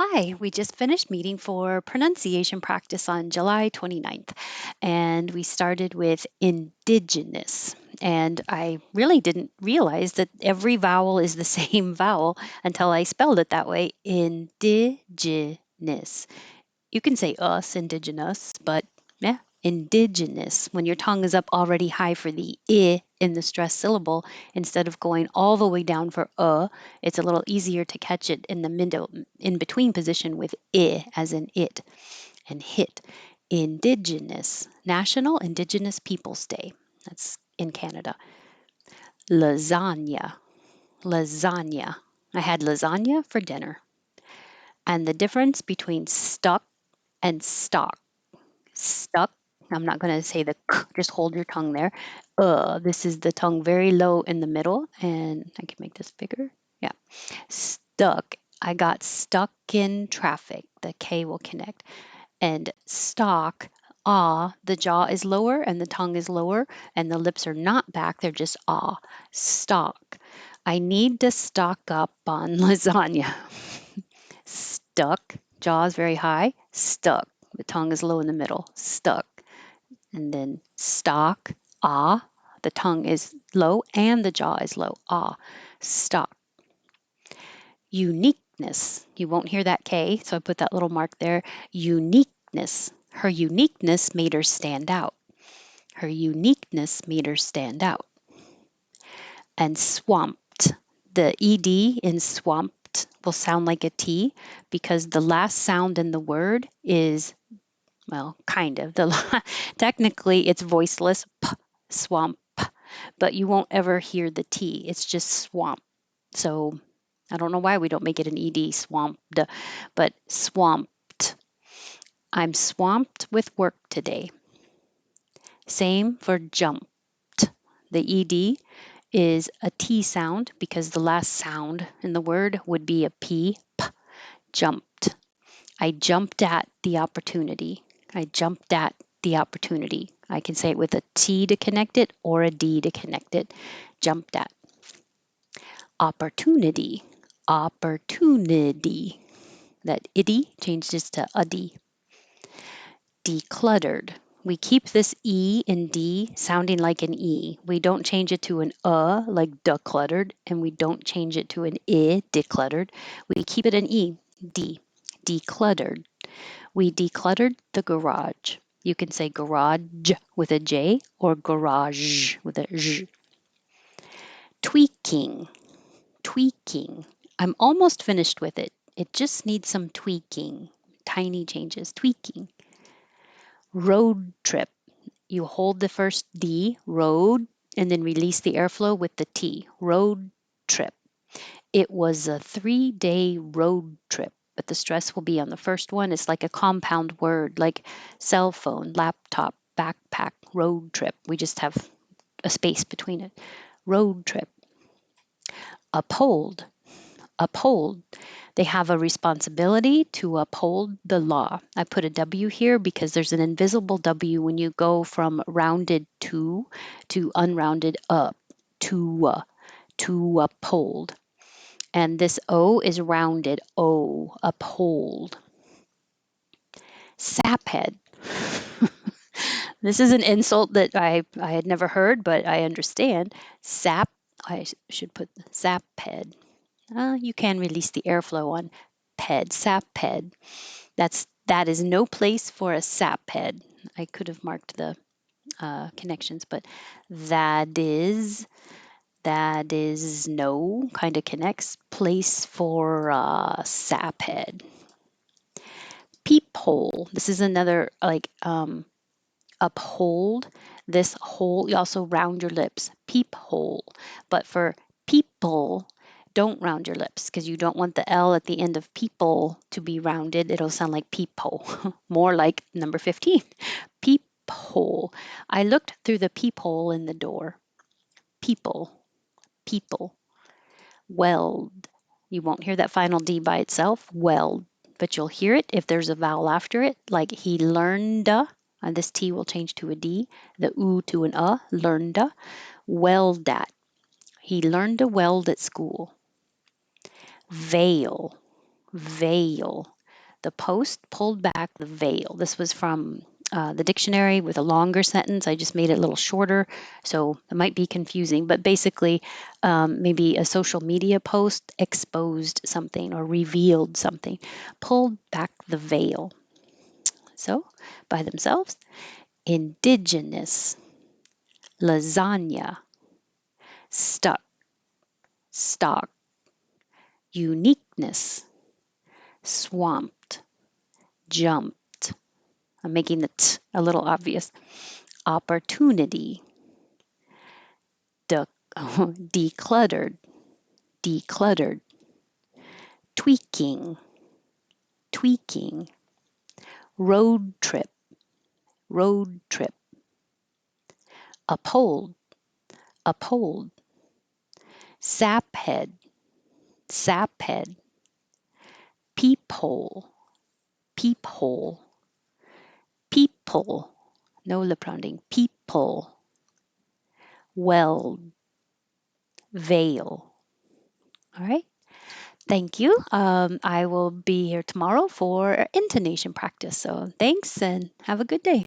Hi, we just finished meeting for pronunciation practice on July 29th, and we started with indigenous. And I really didn't realize that every vowel is the same vowel until I spelled it that way, indigenous. You can say us, indigenous, but yeah, indigenous. When your tongue is up already high for the I in the stressed syllable, instead of going all the way down for it's a little easier to catch it in the middle, in between position with I as in it and hit. Indigenous, National Indigenous Peoples Day. That's in Canada. Lasagna, lasagna. I had lasagna for dinner. And the difference between stuck and stock. Stuck. I'm not going to say the k, just hold your tongue there. This is the tongue very low in the middle, and I can make this bigger. Yeah. Stuck. I got stuck in traffic. The K will connect. And stock, the jaw is lower and the tongue is lower, and the lips are not back. They're just stock. I need to stock up on lasagna. Stuck, jaw is very high. Stuck, the tongue is low in the middle. Stuck. And then stock, the tongue is low and the jaw is low. Stock. Uniqueness. You won't hear that K, so I put that little mark there. Uniqueness. Her uniqueness made her stand out. Her uniqueness made her stand out. And swamped. The ED in swamped will sound like a T because the last sound in the word is, well, kind of. Technically, it's voiceless, swamp, but you won't ever hear the T. It's just swamp. So I don't know why we don't make it an ED, swamped, but swamped. I'm swamped with work today. Same for jumped. The ED is a T sound because the last sound in the word would be a jumped. I jumped at the opportunity. I jumped at the opportunity. I can say it with a T to connect it or a D to connect it. Jumped at. Opportunity. Opportunity. That iddy changes to uddy. Decluttered. We keep this E and D sounding like an E. We don't change it to an like decluttered, and we don't change it to an I, decluttered. We keep it an E, D, decluttered. We decluttered the garage. You can say garage with a J or garage with a J. Tweaking, tweaking. I'm almost finished with it. It just needs some tweaking, tiny changes, tweaking. Road trip. You hold the first D, road, and then release the airflow with the T, road trip. It was a 3-day road trip, but the stress will be on the first one. It's like a compound word, like cell phone, laptop, backpack, road trip. We just have a space between it. Road trip. Uphold. Uphold. They have a responsibility to uphold the law. I put a W here because there's an invisible W when you go from rounded to unrounded up, to uphold. And this O is rounded, uphold. Saphead. This is an insult that I had never heard, but I understand. I should put saphead. You can release the airflow on saphead. That is no place for a saphead. I could have marked the connections, but that is no kind of connects place for saphead. Peephole. This is another like uphold. This hole, you also round your lips. Peephole. But for people, don't round your lips because you don't want the L at the end of people to be rounded. It'll sound like peephole. More like number 15. Peephole. I looked through the peephole in the door. People. People. Weld. You won't hear that final D by itself. Weld. But you'll hear it if there's a vowel after it, like he learned. This T will change to a D, the U to an learned. Weld at. He learned to weld at school. Veil. veil. The post pulled back the veil. This was from the dictionary with a longer sentence. I just made it a little shorter, so it might be confusing. But basically, maybe a social media post exposed something or revealed something, pulled back the veil. So, by themselves, indigenous, lasagna, stuck, stock, uniqueness, swamped, jumped. I'm making the t a little obvious. Opportunity, de- decluttered, decluttered, tweaking, tweaking, road trip, road trip, uphold, uphold, saphead, saphead, peephole, peephole, people, no lip rounding, people, weld, veil. All right. Thank you. I will be here tomorrow for intonation practice. So thanks and have a good day.